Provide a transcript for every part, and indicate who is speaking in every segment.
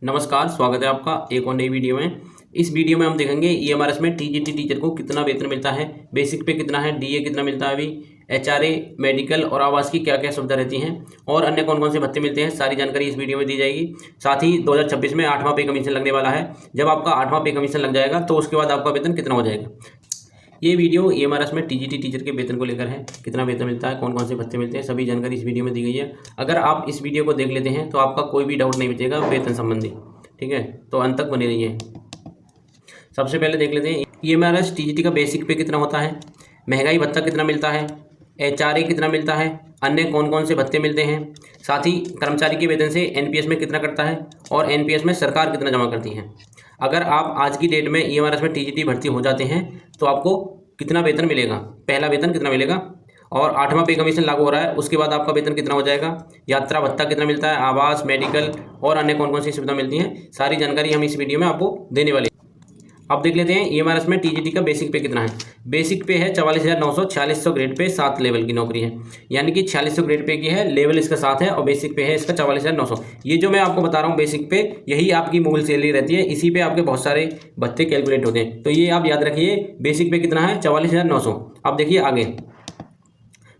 Speaker 1: नमस्कार, स्वागत है आपका एक और नई वीडियो में। इस वीडियो में हम देखेंगे ईएमआरएस में टीजीटी टीचर को कितना वेतन मिलता है, बेसिक पे कितना है, डीए कितना मिलता है, अभी एचआरए, मेडिकल और आवास की क्या क्या सुविधा रहती हैं और अन्य कौन कौन से भत्ते मिलते हैं, सारी जानकारी इस वीडियो में दी जाएगी। साथ ही 2026 में 8वां पे कमीशन लगने वाला है। जब आपका 8वां पे कमीशन लग जाएगा तो उसके बाद आपका वेतन कितना हो जाएगा। ये वीडियो ईएमआरएस में टीजीटी टीचर के वेतन को लेकर है, कितना वेतन मिलता है, कौन कौन से भत्ते मिलते हैं, सभी जानकारी इस वीडियो में दी गई है। अगर आप इस वीडियो को देख लेते हैं तो आपका कोई भी डाउट नहीं बचेगा वेतन संबंधी, ठीक है। तो अंत तक बने रहिए। सबसे पहले देख लेते हैं ईएमआरएस टीजीटी का बेसिक पे कितना होता है, महंगाई भत्ता कितना मिलता है, एचआरए कितना मिलता है, अन्य कौन कौन से भत्ते मिलते हैं, साथ ही कर्मचारी के वेतन से एनपीएस में कितना कटता है और एनपीएस में सरकार कितना जमा करती है। अगर आप आज की डेट में ईएमआरएस में टीजीटी भर्ती हो जाते हैं तो आपको कितना वेतन मिलेगा, पहला वेतन कितना मिलेगा और 8वां पे कमीशन लागू हो रहा है उसके बाद आपका वेतन कितना हो जाएगा, यात्रा भत्ता कितना मिलता है, आवास, मेडिकल और अन्य कौन कौन सी सुविधा मिलती हैं, सारी जानकारी हम इस वीडियो में आपको देने वाले हैं। अब देख लेते हैं ईएमआरएस में टीजीटी का बेसिक पे कितना है। बेसिक पे है 44,900, 4600 ग्रेड पे 7 लेवल की नौकरी है, यानी कि 4600 ग्रेड पे की है, लेवल इसका 7 है और बेसिक पे है इसका 44,900। ये जो मैं आपको बता रहा हूँ बेसिक पे, यही आपकी मूल सैलरी रहती है, इसी पे आपके बहुत सारे भत्ते कैलकुलेट होते हैं। तो ये आप याद रखिए, बेसिक पे कितना है 44,900। अब देखिए आगे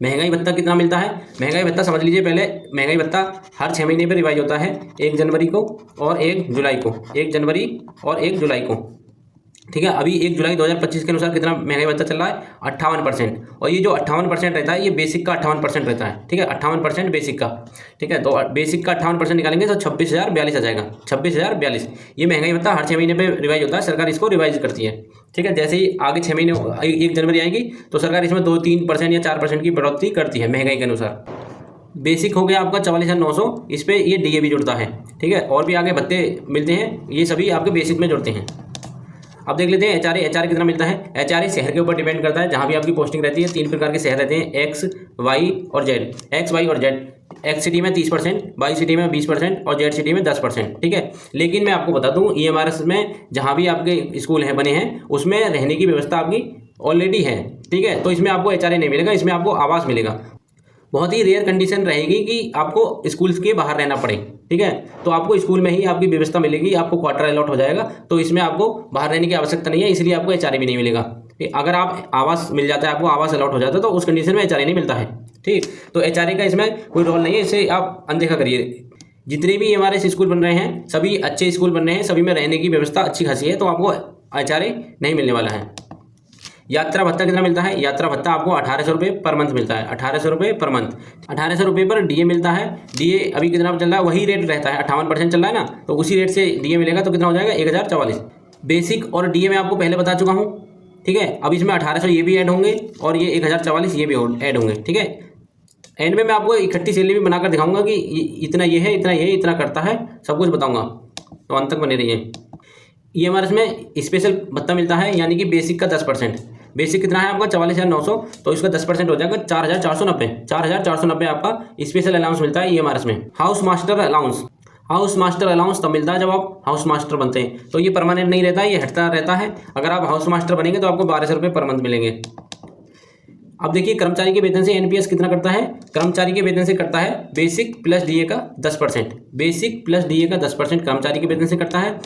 Speaker 1: महंगाई भत्ता कितना मिलता है। महंगाई भत्ता समझ लीजिए पहले, महंगाई भत्ता हर 6 महीने पर रिवाइज होता है, 1 जनवरी को और 1 जुलाई को, 1 जनवरी और 1 जुलाई को, ठीक है। अभी 1 जुलाई 2025 के अनुसार कितना महंगाई भत्ता चल रहा है 58%। और ये जो 58% रहता है ये बेसिक का 58% रहता है, ठीक है, 58% बेसिक का, ठीक है। तो बेसिक का 58% निकालेंगे तो 26,042 आ जाएगा, 26,042। ये महंगाई भत्ता हर 6 महीने पे रिवाइज होता है, सरकार इसको रिवाइज करती है, ठीक है। जैसे ही आगे 6 महीने 1 जनवरी आएगी तो सरकार इसमें 2-3% या 4% की बढ़ोतरी करती है महंगाई के अनुसार। बेसिक हो गया आपका 44,900, इस पर ये डीए भी जुड़ता है, ठीक है, और भी आगे भत्ते मिलते हैं, ये सभी आपके बेसिक में जुड़ते हैं। अब देख लेते हैं एचआरए। एचआरए कितना मिलता है। एचआरए शहर के ऊपर डिपेंड करता है, जहाँ भी आपकी पोस्टिंग रहती है। 3 प्रकार के शहर रहते हैं, एक्स, वाई और जेड। एक्स, वाई और जेड। एक्स सिटी में 30%, वाई सिटी में 20% और जेड सिटी में 10%, ठीक है। लेकिन मैं आपको बता दूं ईएमआरएस में जहाँ भी आपके स्कूल हैं बने हैं उसमें रहने की व्यवस्था आपकी ऑलरेडी है, ठीक है। तो इसमें आपको एचआरए नहीं मिलेगा, इसमें आपको आवास मिलेगा। बहुत ही रेयर कंडीशन रहेगी कि आपको स्कूल के बाहर रहना पड़े, ठीक है। तो आपको स्कूल में ही आपकी व्यवस्था मिलेगी, आपको क्वार्टर अलॉट हो जाएगा, तो इसमें आपको बाहर रहने की आवश्यकता नहीं है, इसलिए आपको एचआरए भी नहीं मिलेगा। अगर आप आवास मिल जाता है, आपको आवास अलॉट हो जाता है तो उस कंडीशन में एचआरए नहीं मिलता है, ठीक। तो एचआरए का इसमें कोई रोल नहीं है, इसे आप अनदेखा करिए। जितने भी हमारे स्कूल बन रहे हैं सभी अच्छे स्कूल बन रहे हैं, सभी में रहने की व्यवस्था अच्छी खासी है, तो आपको एचआरए नहीं मिलने वाला है। यात्रा भत्ता कितना मिलता है। यात्रा भत्ता आपको 1800 रुपये पर मंथ मिलता है, 1800 रुपये पर मंथ। 1800 रुपये पर डीए मिलता है। डीए अभी कितना चल रहा है, वही रेट रहता है, 58% चल रहा है ना, तो उसी रेट से डीए मिलेगा, तो कितना हो जाएगा 1044। बेसिक और डीए में आपको पहले बता चुका हूँ, ठीक है। अब इसमें 1800 ये भी ऐड होंगे और ये 1044 ये भी ऐड होंगे, ठीक है। एंड में मैं आपको इकट्ठी सैलरी भी बनाकर दिखाऊंगा कि इतना ये है, इतना ये इतना करता है, सब कुछ बताऊंगा, तो अंत तक बने रहिए। ईएमआरएस में स्पेशल भत्ता मिलता है, यानी कि बेसिक का 10%। बेसिक कितना है आपका 44,900, तो इसका 10% हो जाएगा 4,490। 4,490 आपका स्पेशल अलाउंस मिलता है ईएमआरएस में। House master allowance, house master allowance तब मिलता है जब आप हाउस मास्टर बनते हैं, तो ये परमानेंट नहीं रहता है, ये हटता रहता है। अगर आप हाउस मास्टर बनेंगे तो आपको 1200 रुपये पर मंथ मिलेंगे। अब देखिए कर्मचारी के वेतन से एनपीएस कितना करता है। कर्मचारी के वेतन से करता है बेसिक प्लस डीए का 10%। बेसिक प्लस डीए का 10% कर्मचारी के वेतन से करता है।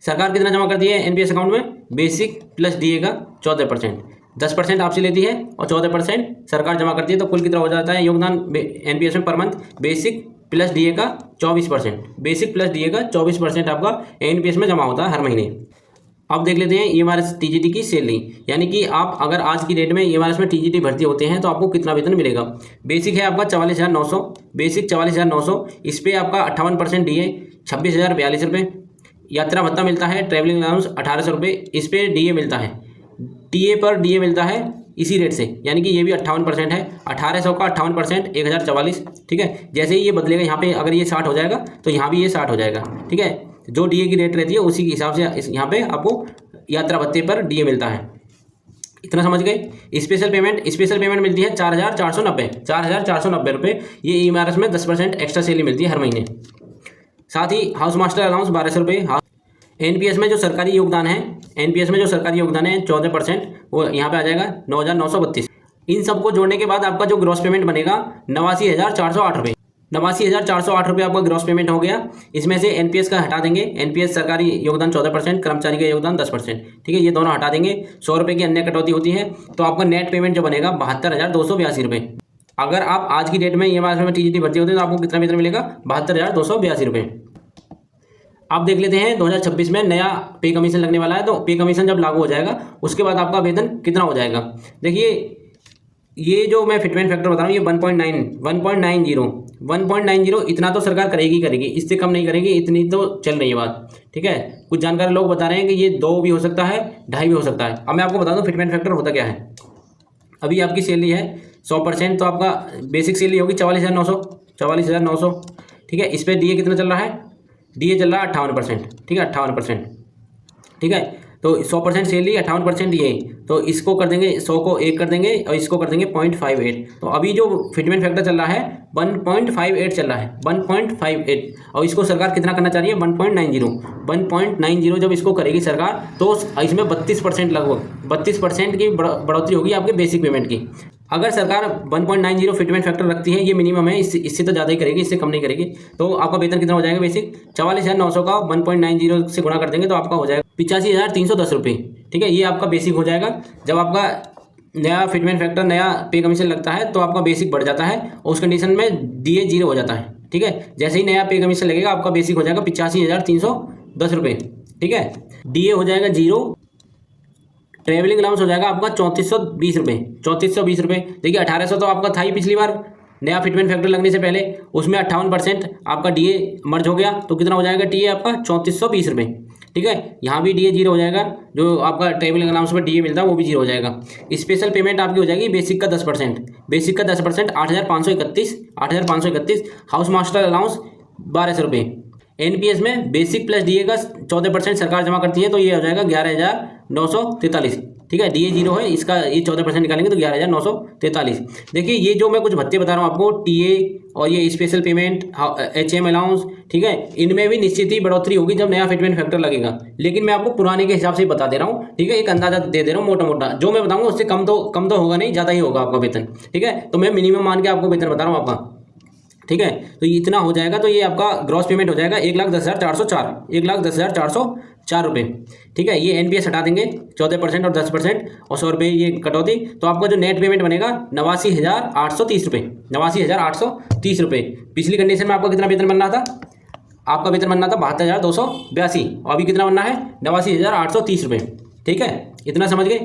Speaker 1: सरकार कितना जमा करती है एनपीएस अकाउंट में, बेसिक प्लस डीए का 14%। 10% आपसे लेती है और 14% सरकार जमा करती है, तो कुल कितना हो जाता है योगदान एनपीएस में per month. Basic plus DA का 24%, बेसिक प्लस डीए का 24% आपका एनपीएस में जमा होता है हर महीने। अब देख लेते हैं ईएमआरएस टीजीटी की सैलरी, यानी कि आप अगर आज की डेट में ईएमआरएस में टीजीटी भर्ती होते हैं तो आपको कितना वेतन मिलेगा। बेसिक है आपका 44,900, बेसिक 44,900, इस पर आपका 58% डीए 26,042 रुपये। यात्रा भत्ता मिलता है, ट्रैवलिंग अलाउंस 1800 रुपये, इस पर डीए मिलता है, टीए पर डीए मिलता है इसी रेट से, यानी कि ये भी 58% है। 1800 का 58% 1044, ठीक है। जैसे ही ये बदलेगा यहाँ पे, अगर ये 60 हो जाएगा तो यहाँ भी ये 60 हो जाएगा, ठीक है। जो डीए की रेट रहती है उसी के हिसाब से यहाँ पे आपको यात्रा भत्ते पर डीए मिलता है। इतना समझ गए। स्पेशल पेमेंट मिलती है 4,490, 4,490 रुपये। ये ईएमआरएस में 10% एक्स्ट्रा सैलरी मिलती है हर महीने। साथ ही हाउस मास्टर अलाउंस 1200 रुपये। एनपीएस में जो सरकारी योगदान है, एनपीएस में जो सरकारी योगदान है 14%, वो यहाँ पे आ जाएगा 9,932। इन सबको जोड़ने के बाद आपका जो ग्रॉस पेमेंट बनेगा 89,408 रुपये। 89,408 रुपये आपका ग्रॉस पेमेंट हो गया। इसमें से एनपीएस का हटा देंगे, एनपीएस सरकारी योगदान 14%, कर्मचारी का योगदान 10%, ठीक है, ये दोनों हटा देंगे। 100 रुपये की अन्य कटौती होती है, तो आपका नेट पेमेंट जो बनेगा 72,282 रुपये। अगर आप आज की डेट में EMRS में टीजीटी भर्ती होते हैं तो आपको कितना वेतन मिलेगा? 72,282 रुपये। आप देख लेते हैं 2026 में नया पे कमीशन लगने वाला है, तो पे कमीशन जब लागू हो जाएगा उसके बाद आपका वेतन कितना हो जाएगा। देखिए ये जो मैं फिटमेंट फैक्टर बता रहा हूँ, ये 1.90 इतना तो सरकार करेगी, इससे कम नहीं करेगी, इतनी तो चल रही है बात, ठीक है। कुछ जानकार लोग बता रहे हैं कि ये 2 भी हो सकता है, 2.5 भी हो सकता है। अब मैं आपको बता दूँ फिटमेंट फैक्टर होता क्या है। अभी आपकी सैलरी है 100%, तो आपका बेसिक सैलरी होगी 44,900, ठीक है। इस पर डीए कितना चल रहा है? डीए चल रहा है 58%, ठीक है, 58%, ठीक है। तो 100% सैलरी, 58% ये, तो इसको कर देंगे, 100 को 1 कर देंगे और इसको कर देंगे 0.58। तो अभी जो फिटमेंट फैक्टर चल रहा है 1.58 चल रहा है, 1.58, और इसको सरकार कितना करना चाह रही है? 1.90 जब इसको करेगी सरकार तो इसमें 32% लगभग 32% की बढ़ोतरी होगी आपके बेसिक पेमेंट की। अगर सरकार 1.90 फिटमेंट फैक्टर रखती है, ये मिनिमम है, इससे तो ज़्यादा ही करेगी, इससे कम नहीं करेगी। तो आपका वेतन कितना हो जाएगा? बेसिक 44,900 का 1.90 से गुणा कर देंगे तो आपका हो जाएगा 85,310 रुपये, ठीक है। ये आपका बेसिक हो जाएगा। जब आपका नया फिटमेंट फैक्टर, नया पे कमीशन लगता है तो आपका बेसिक बढ़ जाता है और उस कंडीशन में डीए 0 हो जाता है, ठीक है। जैसे ही नया पे कमीशन लगेगा आपका बेसिक हो जाएगा 85,310 रुपये, ठीक है। डीए हो जाएगा 0, ट्रेवलिंग अलाउंस हो जाएगा आपका 3420 रुपये, 3420 रुपये। देखिए 1800 तो आपका था ही पिछली बार नया फिटमेंट फैक्टर लगने से पहले, उसमें 58% आपका डीए मर्ज हो गया, तो कितना हो जाएगा डीए आपका? 3420 रुपये, ठीक है। यहाँ भी डीए 0 हो जाएगा, जो आपका ट्रेवलिंग अलाउंस पर डीए मिलता है वो भी 0 हो जाएगा। स्पेशल पेमेंट आपकी हो जाएगी बेसिक का 10%, बेसिक का 10% 8,531, हाउस मास्टर अलाउंस 1200 रुपये। एनपीएस में बेसिक प्लस डीए का 14% सरकार जमा करती है, तो ये हो जाएगा 11,943, ठीक है। डीए 0 है, इसका ये 14% निकालेंगे तो 11,943। देखिए ये जो मैं कुछ भत्ते बता रहा हूँ आपको, टीए और ये स्पेशल पेमेंट, HM अलाउंस, ठीक है, इनमें भी निश्चित ही बढ़ोतरी होगी जब नया फिटमेंट फैक्टर लगेगा। लेकिन मैं आपको पुराने के हिसाब से बता दे रहा हूँ, ठीक है, एक अंदाजा दे दे रहा हूँ मोटा मोटा। जो मैं बताऊँगा उससे कम तो होगा नहीं, ज़्यादा ही होगा आपका वेतन, ठीक है। तो मैं मिनिमम मान के आपको वेतन बता रहा हूँ आपका, ठीक है। तो ये इतना हो जाएगा, तो ये आपका ग्रॉस पेमेंट हो जाएगा 1,10,404 रुपये, ठीक है। ये एनपीएस हटा देंगे 14% और 10% और 100 रुपये ये कटौती, तो आपका जो नेट पेमेंट बनेगा 89,830 रुपये, 89,830 रुपये। पिछली कंडीशन में आपका कितना वेतन बनना था? आपका वेतन बनना था 72,282, और अभी कितना बनना है? 89,830 रुपये, ठीक है। इतना समझ गए।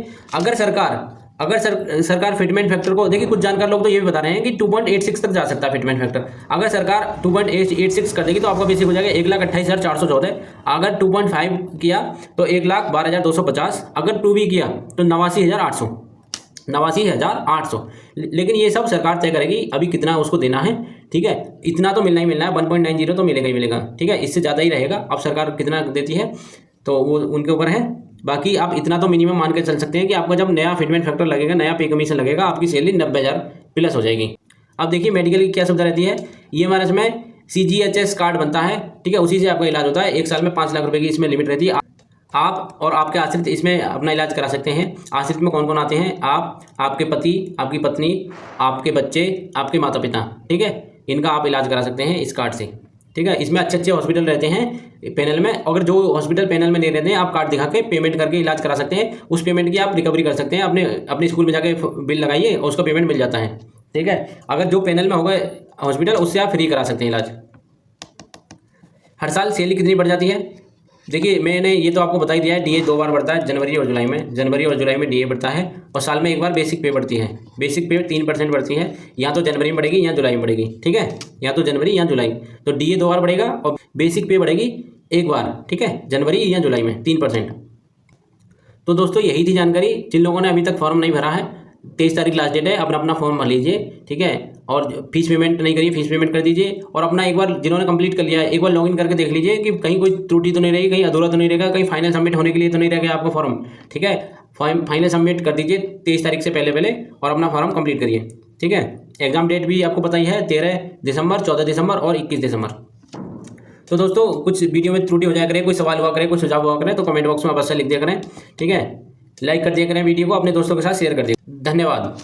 Speaker 1: अगर सरकार फिटमेंट फैक्टर को, देखिए कुछ जानकार लोग तो ये भी बता रहे हैं कि 2.86 तक जा सकता है फिटमेंट फैक्टर। अगर सरकार 2.86 कर देगी तो आपका बेसिक हो जाएगा 1,28,414। अगर 2.5 किया तो 1,12,250। अगर 2 भी किया तो 89,800। लेकिन ये सब सरकार तय करेगी अभी कितना उसको देना है, ठीक है। इतना तो मिलना ही मिलना है, 1.90 तो मिलेगा ही मिलेगा, ठीक है। इससे ज़्यादा ही रहेगा। अब सरकार कितना देती है तो वो उनके ऊपर है। बाकी आप इतना तो मिनिमम मान के चल सकते हैं कि आपका जब नया फिटमेंट फैक्टर लगेगा, नया पे कमीशन लगेगा, आपकी सैलरी 90,000 प्लस हो जाएगी। अब देखिए मेडिकल की क्या सुविधा रहती है। EMRS में CGHS कार्ड बनता है, ठीक है, उसी से आपका इलाज होता है। 1 साल में 5 लाख रुपए की इसमें लिमिट रहती है। आप और आपके आश्रित इसमें अपना इलाज करा सकते हैं। आश्रित में कौन कौन आते हैं? आप, आपके पति, आपकी पत्नी, आपके बच्चे, आपके माता पिता, ठीक है, इनका आप इलाज करा सकते हैं इस कार्ड से, ठीक है। इसमें अच्छे हॉस्पिटल रहते हैं पैनल में। अगर जो हॉस्पिटल पैनल में नहीं रहते हैं, आप कार्ड दिखा के पेमेंट करके इलाज करा सकते हैं। उस पेमेंट की आप रिकवरी कर सकते हैं। अपने स्कूल में जाके बिल लगाइए और उसका पेमेंट मिल जाता है, ठीक है। अगर जो पैनल में होगा हॉस्पिटल, उससे आप फ्री करा सकते हैं इलाज। हर साल सैलरी कितनी बढ़ जाती है? देखिए मैंने ये तो आपको बता ही दिया है। डीए 2 बार बढ़ता है, जनवरी और जुलाई में डीए बढ़ता है, और साल में 1 बार बेसिक पे बढ़ती है। बेसिक पे 3% बढ़ती है, या तो जनवरी में बढ़ेगी या जुलाई में बढ़ेगी, ठीक है, या तो जनवरी या जुलाई। तो डीए 2 बार बढ़ेगा और बेसिक पे बढ़ेगी 1 बार, ठीक है, जनवरी या जुलाई में 3%। तो दोस्तों यही थी जानकारी। जिन लोगों ने अभी तक फॉर्म नहीं भरा है, 23 तारीख लास्ट डेट है, अपना फॉर्म भर लीजिए, ठीक है। और फीस पेमेंट नहीं करिए, फीस पेमेंट कर दीजिए। और अपना एक बार जिन्होंने कंप्लीट कर लिया है, एक बार लॉगिन करके देख लीजिए कि कहीं कोई त्रुटि तो नहीं रहेगी, कहीं अधूरा तो नहीं रहेगा, कहीं फाइनल सबमिट होने के लिए तो नहीं रहेगा आपका फॉर्म, ठीक है। फाइनल सबमिट कर दीजिए 23 तारीख से पहले और अपना फॉर्म कंप्लीट करिए, ठीक है। एग्जाम डेट भी आपको पता ही है, 13 दिसंबर, 14 दिसंबर और 21 दिसंबर। तो दोस्तों कुछ वीडियो में त्रुटि हो जाया करे, कोई सवाल हुआ करे, कोई सुझाव हुआ करे, तो कमेंट बॉक्स में अवश्य लिख दिया करें, ठीक है। लाइक कर दिया करें वीडियो को, अपने दोस्तों के साथ शेयर कर दिया। धन्यवाद।